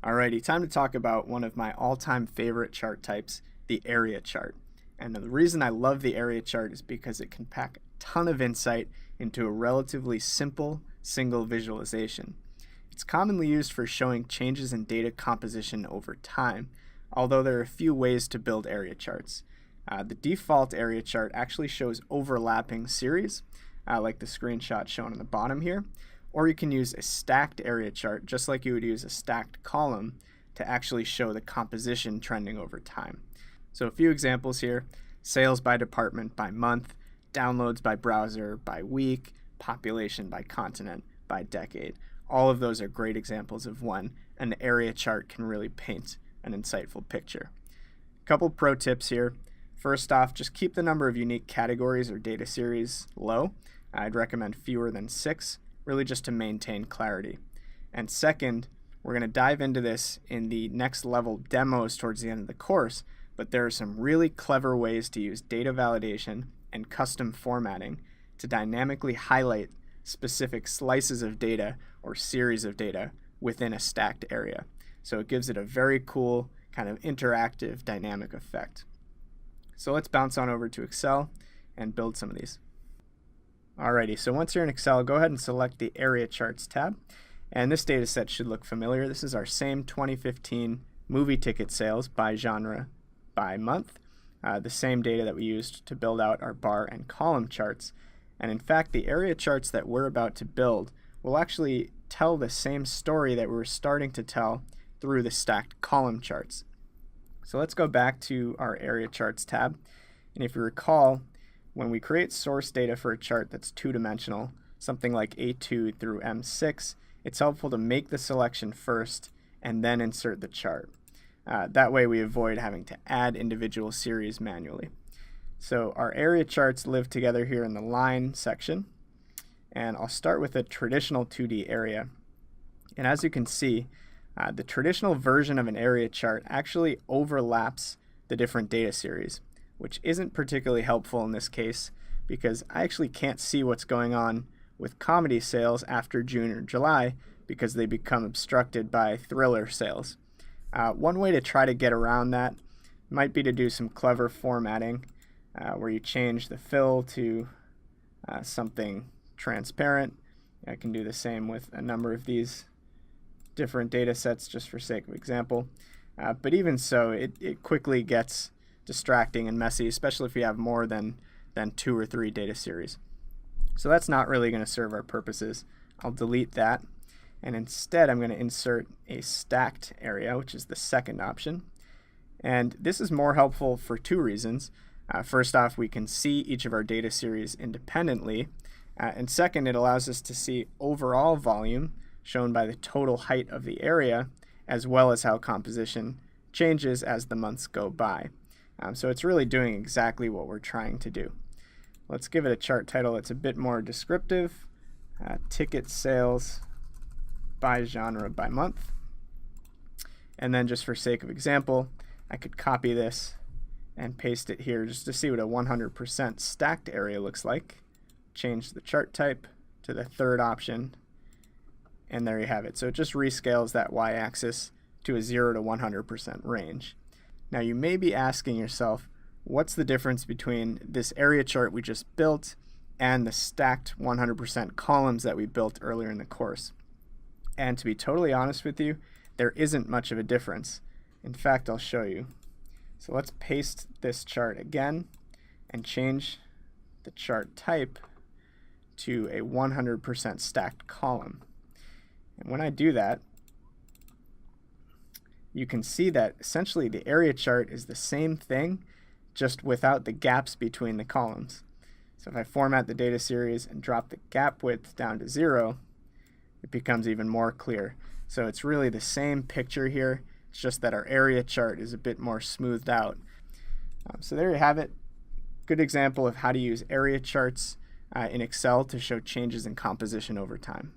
Alrighty, time to talk about one of my all-time favorite chart types, the area chart. And the reason I love the area chart is because it can pack a ton of insight into a relatively simple single visualization. It's commonly used for showing changes in data composition over time, although there are a few ways to build area charts. The default area chart actually shows overlapping series, like the screenshot shown on the bottom here, or you can use a stacked area chart, just like you would use a stacked column, to actually show the composition trending over time. So a few examples here: sales by department by month, downloads by browser by week, population by continent by decade. All of those are great examples of when an area chart can really paint an insightful picture. A couple pro tips here. First off, just keep the number of unique categories or data series low. I'd recommend fewer than 6, really just to maintain clarity. And second, we're going to dive into this in the next level demos towards the end of the course, but there are some really clever ways to use data validation and custom formatting to dynamically highlight specific slices of data or series of data within a stacked area. So it gives it a very cool kind of interactive dynamic effect. So let's bounce on over to Excel and build some of these. Alrighty, so once you're in Excel, go ahead and select the Area Charts tab. And this data set should look familiar. This is our same 2015 movie ticket sales by genre, by month. The same data that we used to build out our bar and column charts. And in fact, the area charts that we're about to build will actually tell the same story that we were starting to tell through the stacked column charts. So let's go back to our Area Charts tab. And if you recall, when we create source data for a chart that's two-dimensional, something like A2 through M6, it's helpful to make the selection first and then insert the chart. That way we avoid having to add individual series manually. So our area charts live together here in the line section. And I'll start with a traditional 2D area. And as you can see, the traditional version of an area chart actually overlaps the different data series, which isn't particularly helpful in this case because I actually can't see what's going on with comedy sales after June or July because they become obstructed by thriller sales. One way to try to get around that might be to do some clever formatting where you change the fill to something transparent. I can do the same with a number of these different data sets just for sake of example. But even so, it quickly gets distracting and messy, especially if you have more than 2 or 3 data series. So that's not really going to serve our purposes. I'll delete that. And instead, I'm going to insert a stacked area, which is the second option. And this is more helpful for 2 reasons. First off, we can see each of our data series independently. And second, it allows us to see overall volume shown by the total height of the area, as well as how composition changes as the months go by. So it's really doing exactly what we're trying to do. Let's give it a chart title that's a bit more descriptive. Ticket sales by genre by month. And then just for sake of example, I could copy this and paste it here just to see what a 100% stacked area looks like. Change the chart type to the third option, and there you have it. So it just rescales that y-axis to a 0 to 100% range. Now you may be asking yourself, what's the difference between this area chart we just built and the stacked 100% columns that we built earlier in the course? And to be totally honest with you, there isn't much of a difference. In fact, I'll show you. So let's paste this chart again and change the chart type to a 100% stacked column. And when I do that, you can see that essentially the area chart is the same thing, just without the gaps between the columns. So if I format the data series and drop the gap width down to 0, it becomes even more clear. So it's really the same picture here, it's just that our area chart is a bit more smoothed out. So there you have it. Good example of how to use area charts in Excel to show changes in composition over time.